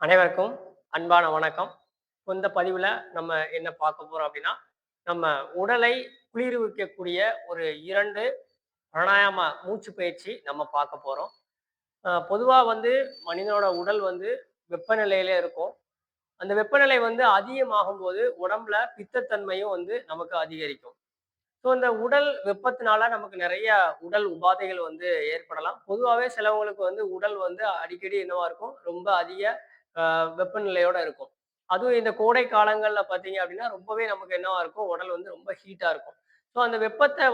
அனைவருக்கும் அன்பான வணக்கம். இந்த பதிவுல நம்ம என்ன பார்க்க போறோம் அப்படின்னா, நம்ம உடலை குளிர்விக்கக்கூடிய ஒரு 2 பிராணாயாம மூச்சு பயிற்சி நம்ம பார்க்க போறோம். பொதுவா மனிதனோட உடல் வெப்பநிலையில இருக்கும். அந்த வெப்பநிலை அதிகமாகும்போது உடம்புல பித்தத்தன்மையும் நமக்கு அதிகரிக்கும். இந்த உடல் வெப்பத்தினால நமக்கு நெறைய உடல் உபாதைகள் ஏற்படலாம். பொதுவாவே சிலவங்களுக்கு உடல் அடிக்கடி என்னவா இருக்கும், ரொம்ப அதிக வெப்பநிலையோட இருக்கும். அதுவும் இந்த கோடை காலங்கள்ல பார்த்தீங்க அப்படின்னா, ரொம்பவே நமக்கு என்னவா இருக்கும், உடல் ரொம்ப ஹீட்டா இருக்கும். அந்த வெப்பத்த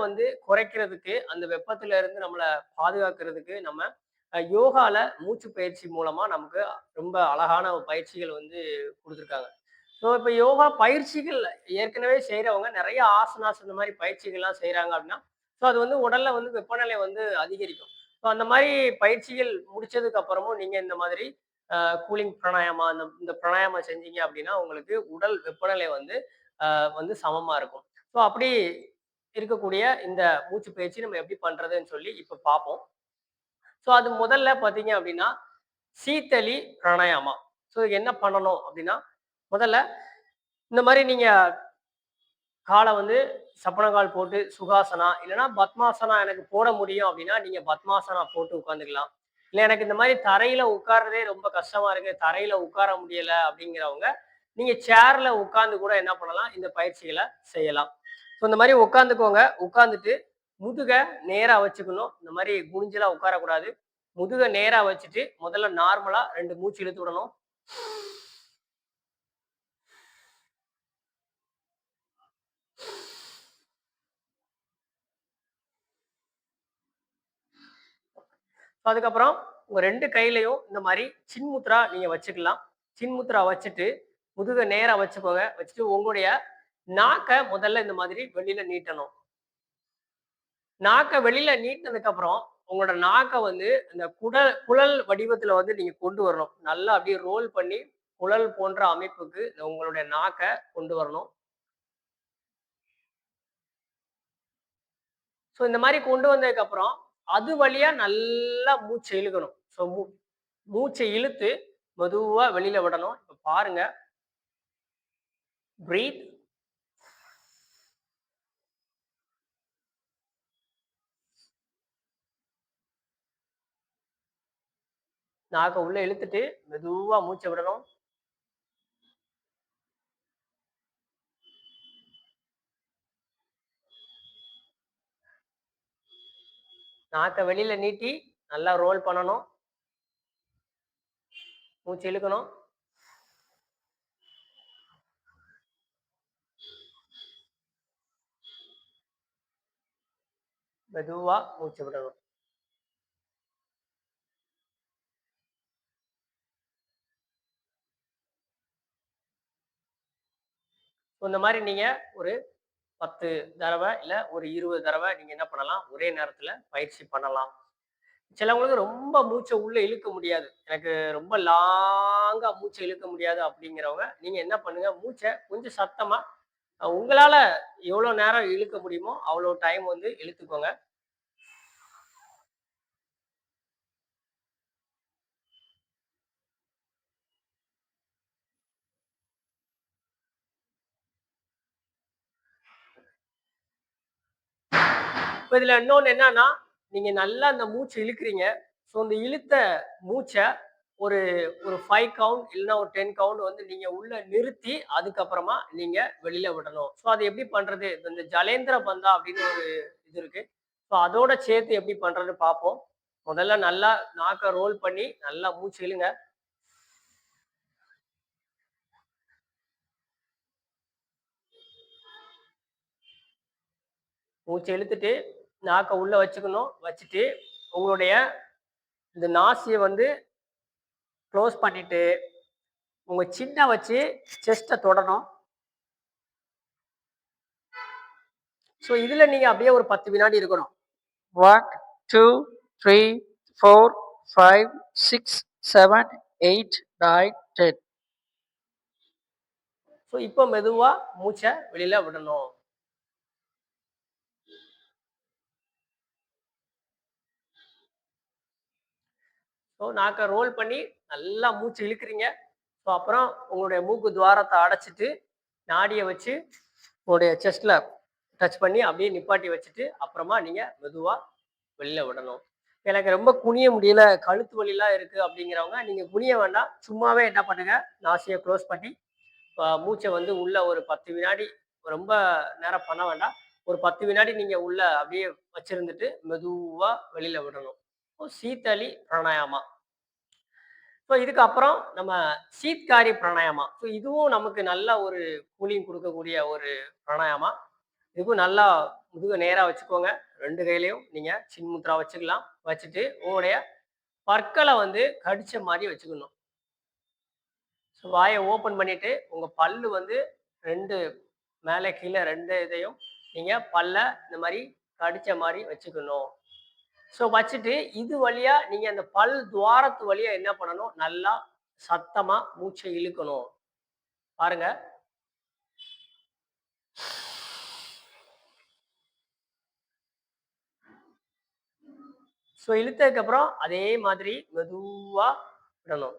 குறைக்கிறதுக்கு, அந்த வெப்பத்துல இருந்து நம்மள பாதுகாக்கிறதுக்கு நம்ம யோகால மூச்சு பயிற்சி மூலமா நமக்கு ரொம்ப அழகான பயிற்சிகள் குடுத்துருக்காங்க. இப்ப யோகா பயிற்சிகள் ஏற்கனவே செய்றவங்க நெறைய ஆசனாஸ் இந்த மாரி பயிற்சிகள்லாம் செய்றாங்க அப்படின்னா, அது உடல்ல வெப்பநிலை அதிகரிக்கும். அந்த மாரி பயிற்சிகள் முடிச்சதுக்கு அப்புறமும் நீங்க இந்த மாதிரி அ கூலிங் பிராணாயாமா இந்த பிராணாயாமம் செஞ்சீங்க அப்படின்னா, உங்களுக்கு உடல் வெப்பநிலை அ சமமா இருக்கும். அப்படி இருக்கக்கூடிய இந்த மூச்சு பயிற்சி நம்ம எப்படி பண்றதுன்னு சொல்லி இப்ப பார்ப்போம். அது முதல்ல பார்த்தீங்க அப்படின்னா, சீத்தளி பிராணாயாமா. என்ன பண்ணணும் அப்படின்னா, முதல்ல இந்த மாரி நீங்க கால சப்பனங்கால் போட்டு சுகாசனா, இல்லன்னா பத்மாசனா எனக்கு போட முடியும் அப்படின்னா, நீங்க பத்மாசனா போட்டு உட்காந்துக்கலாம். இல்ல எனக்கு இந்த மாரி தரையில உட்கார்றதே ரொம்ப கஷ்டமா இருக்கு, தரையில உட்கார முடியல அப்படிங்கிறவங்க, நீங்க சேர்ல உட்கார்ந்து கூட என்ன பண்ணலாம், இந்த பயிற்சிகள செய்யலாம். இந்த மாரி உட்காந்துக்கோங்க. உட்கார்ந்துட்டு முதுக நேரா வச்சுக்கணும். இந்த மாரி குனிஞ்செல்லாம் உட்காரக்கூடாது. முதுக நேரா வச்சுட்டு, முதல்ல நார்மலா 2 மூச்சு இழுத்து விடணும். அதுக்கப்புறம் உங்க 2 கையிலயும் இந்த மாரி சின்முத்ரா நீங்க வச்சுக்கலாம். சின்முத்ரா வச்சுட்டு, முதுக நேரா வச்சுக்கோங்க. வச்சுட்டு உங்களுடைய நாக்க முதல்ல இந்த மாதிரி வெளியில நீட்டணும். நாக்க வெளியில நீட்டுனதுக்கு அப்புறம், உங்களோட நாக்க இந்த குழல் வடிவத்துல நீங்க கொண்டு வரணும். நல்லா அப்படியே ரோல் பண்ணி, குழல் போன்ற அமைப்புக்கு உங்களுடைய நாக்க கொண்டு வரணும். இந்த மாரி கொண்டு வந்ததுக்கு அப்புறம், அது வழியா நல்லா மூச்ச இழுக்கணும். மூச்ச இழுத்து மெதுவா வெளியில விடணும். இப்ப பாருங்க. பிரீத். நாக்க உள்ள இழுத்துட்டு மெதுவா மூச்ச விடணும். நாக்க வெளியில நீட்டி நல்லா ரோல் பண்ணணும். மூச்சு இழுக்கணும். மெதுவா மூச்ச விடணும். இந்த மாரி நீங்க ஒரு 10 தடவ, இல்ல ஒரு 20 தடவ நீங்க என்ன பண்ணலாம், ஒரே நேரத்துல பயிற்சி பண்ணலாம். சிலவங்களுக்கு ரொம்ப மூச்ச உள்ள இழுக்க முடியாது. எனக்கு ரொம்ப லாங்கா மூச்ச இழுக்க முடியாது அப்படிங்கிறவங்க, நீங்க என்ன பண்ணுங்க, மூச்ச கொஞ்சம் சத்தமா உங்களால எவ்வளோ நேரம் இழுக்க முடியுமோ, அவ்வளோ டைம் இழுத்துக்கோங்க. இப்ப இதுல இன்னொன்னு என்னன்னா, நீங்க நல்லா அந்த மூச்சு இழுக்குறீங்க. இந்த இழுத்த மூச்ச ஒரு ஒரு 5 கவுண்ட் இல்லன்னா ஒரு 10 கவுண்ட் நீங்க உள்ள நிறுத்தி, அதுக்கப்புறமா நீங்க வெளியில விடணும். அது எப்படி பண்றது? இந்த ஜலேந்திர பந்தா அப்படின்னு ஒரு இது இருக்கு. அதோட சேர்த்து எப்படி பண்றதுன்னு பார்ப்போம். முதல்ல நல்லா நாக்க ரோல் பண்ணி நல்லா மூச்சு இழுங்க. மூச்ச இழுத்துட்டு, நாக்க உள்ள வச்சுக்கணும். வச்சுட்டு, உங்களுடைய இந்த நாசிய குளோஸ் பண்ணிட்டு, உங்க சின்ன வச்சு செஸ்ட்ட தொடணும். இதுல நீங்க அப்படியே ஒரு 10 வினாடி இருக்கணும். 1, 2, 3, 4, 5, 6, 7, 8, 9, 10. இப்போ மெதுவா மூச்ச வெளியில விடணும். நாக்க ரோல் பண்ணி நல்லா மூச்சு இழுக்குறீங்க. அப்புறம் உங்களுடைய மூக்கு துவாரத்த அடைச்சிட்டு, நாடிய வச்சு உங்களுடைய செஸ்ட்ல டச் பண்ணி அப்படியே நிப்பாட்டி வச்சுட்டு, அப்புறமா நீங்க மெதுவா வெளில விடணும். எனக்கு ரொம்ப குனிய முடியல, கழுத்து வலிலாம் இருக்கு அப்படிங்கிறவங்க, நீங்க குனிய வேண்டாம். சும்மாவே என்ன பண்ணுங்க, நாசிய குளோஸ் பண்ணி, மூச்ச வந்து உள்ள ஒரு 10 வினாடி ரொம்ப நேரம் பண்ண வேண்டாம். ஒரு 10 வினாடி நீங்க உள்ள அப்படியே வச்சிருந்துட்டு, மெதுவா வெளில விடணும். சீத்தளி பிராணாயாமா. இதுக்கப்புறம் நம்ம சீத்காரி பிராணாயாமா. இதுவும் நமக்கு நல்ல ஒரு கூலிங் குடுக்கக்கூடிய ஒரு பிராணாயாமா. இதுக்கும் நல்லா முதுக நேரா வச்சுக்கோங்க. 2 கையிலயும் நீங்க சின் முத்ரா வச்சுக்கலாம். வச்சுட்டு உங்களுடைய பற்கள வந்து கடிச்ச மாரி வச்சுக்கணும். வாய ஓப்பன் பண்ணிட்டு, உங்க பல்லு வந்து 2 மேல கீழ 2 இதையும் நீங்க பல்ல இந்த மாரி கடிச்ச மாரி வச்சுக்கணும். வச்சுட்டு இது வழியா நீங்க அந்த பல் துவாரத்து வழியா என்ன பண்ணணும், நல்லா சத்தமா மூச்ச இழுக்கணும். பாருங்க. இழுத்ததுக்கு அப்புறம் அதே மாதிரி மெதுவா விடணும்.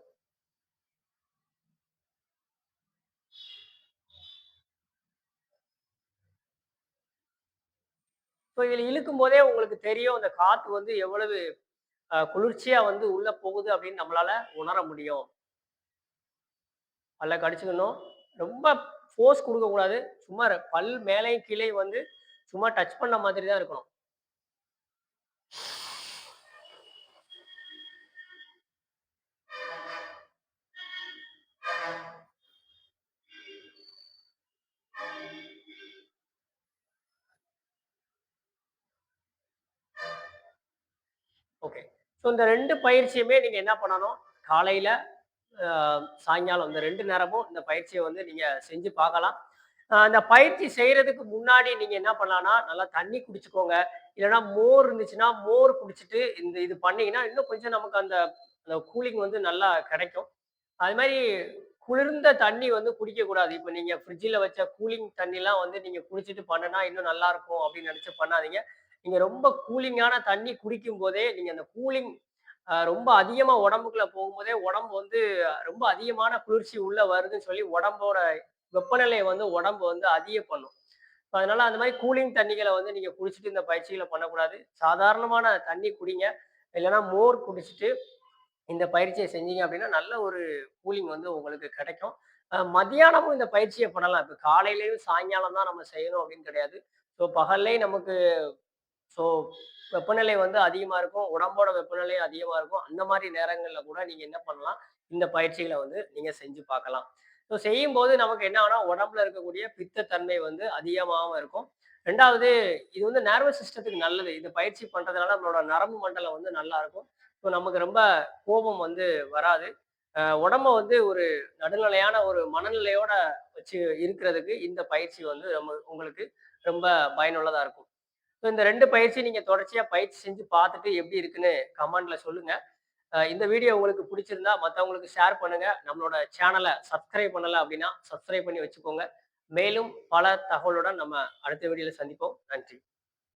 இதுல இழுக்கும்போதே உங்களுக்கு தெரியும், அந்த காத்து வந்து எவ்வளவு குளிர்ச்சியா வந்து உள்ள போகுது அப்படின்னு நம்மளால உணர முடியும். பல்ல கடிச்சுக்கணும். ரொம்ப ஃபோர்ஸ் குடுக்கக்கூடாது. சும்மா பல் மேலேயும் கீழேயும் வந்து சும்மா டச் பண்ண மாதிரி தான் இருக்கணும். ஓகே. இந்த 2 பயிற்சியுமே நீங்க என்ன பண்ணணும், காலையில, அ சாயங்காலம் இந்த 2 நேரமும் இந்த பயிற்சிய வந்து நீங்க செஞ்சு பார்க்கலாம். அந்த பயிற்சி செய்றதுக்கு முன்னாடி நீங்க என்ன பண்ணலாம்னா, நல்லா தண்ணி குடிச்சுக்கோங்க. இல்லன்னா மோர் இருந்துச்சுன்னா, மோர் குடிச்சிட்டு இது பண்ணீங்கன்னா, இன்னும் கொஞ்சம் நமக்கு அந்த அந்த கூலிங் வந்து நல்லா கிடைக்கும். அது மாரி குளிர்ந்த தண்ணி வந்து குடிக்கக்கூடாது. இப்ப நீங்க ஃப்ரிட்ஜ்ல வச்ச கூலிங் தண்ணிலாம் வந்து நீங்க குடிச்சிட்டு பண்ணுனா இன்னும் நல்லாருக்கும் அப்படின்னு நெனச்சு பண்ணாதீங்க. நீங்க ரொம்ப கூலிங்கான தண்ணி குடிக்கும்போதே, நீங்க அந்த கூலிங் ரொம்ப அதிகமா உடம்புக்குள்ள போகும்போதே, உடம்பு வந்து ரொம்ப அதிகமான குளிர்ச்சி உள்ள வருதுன்னு சொல்லி உடம்போட வெப்பநிலைய வந்து உடம்பு வந்து அதிக பண்ணும். அதனால அந்த மாரி கூலிங் தண்ணிகள வந்து நீங்க குடிச்சிட்டு இந்த பயிற்சிகள பண்ணக்கூடாது. சாதாரணமான தண்ணி குடிங்க. இல்லன்னா மோர் குடிச்சிட்டு இந்த பயிற்சிய செஞ்சீங்க அப்படின்னா, நல்ல ஒரு கூலிங் வந்து உங்களுக்கு கிடைக்கும். மதியானமும் இந்த பயிற்சிய பண்ணலாம். இப்ப காலையிலயும், சாயங்காலம் தான் நம்ம செய்யணும் அப்படின்னு கிடையாது. பகல்லேயும் நமக்கு ஸோ வெப்பநிலை வந்து அதிகமா இருக்கும். உடம்போட வெப்பநிலையும் அதிகமா இருக்கும். அந்த மாரி நேரங்கள்ல கூட நீங்க என்ன பண்ணலாம், இந்த பயிற்சிகள வந்து நீங்க செஞ்சு பார்க்கலாம். செய்யும்போது நமக்கு என்ன ஆகும்னா, உடம்புல இருக்கக்கூடிய பித்தத்தன்மை வந்து அதிகமாகாம இருக்கும். 2வது இது வந்து நர்வஸ் சிஸ்டத்துக்கு நல்லது. இந்த பயிற்சி பண்றதுனால நம்மளோட நரம்பு மண்டலம் வந்து நல்லா இருக்கும். நமக்கு ரொம்ப கோபம் வந்து வராது. உடம்ப வந்து ஒரு நடுநிலையான ஒரு மனநிலையோட வச்சு இருக்கிறதுக்கு இந்த பயிற்சி வந்து உங்களுக்கு ரொம்ப பயனுள்ளதா இருக்கும். இந்த 2 பயிற்சி நீங்க தொடர்ச்சியா பயிற்சி செஞ்சு பார்த்துட்டு எப்படி இருக்குன்னு கமெண்ட்ல சொல்லுங்க. இந்த வீடியோ உங்களுக்கு பிடிச்சிருந்தா மத்தவங்களுக்கு ஷேர் பண்ணுங்க. நம்மளோட சேனல சப்ஸ்கிரைப் பண்ணல அப்படின்னா, சப்ஸ்கிரைப் பண்ணி வச்சுக்கோங்க. மேலும் பல தகவலுடன் நம்ம அடுத்த வீடியோல சந்திப்போம். நன்றி.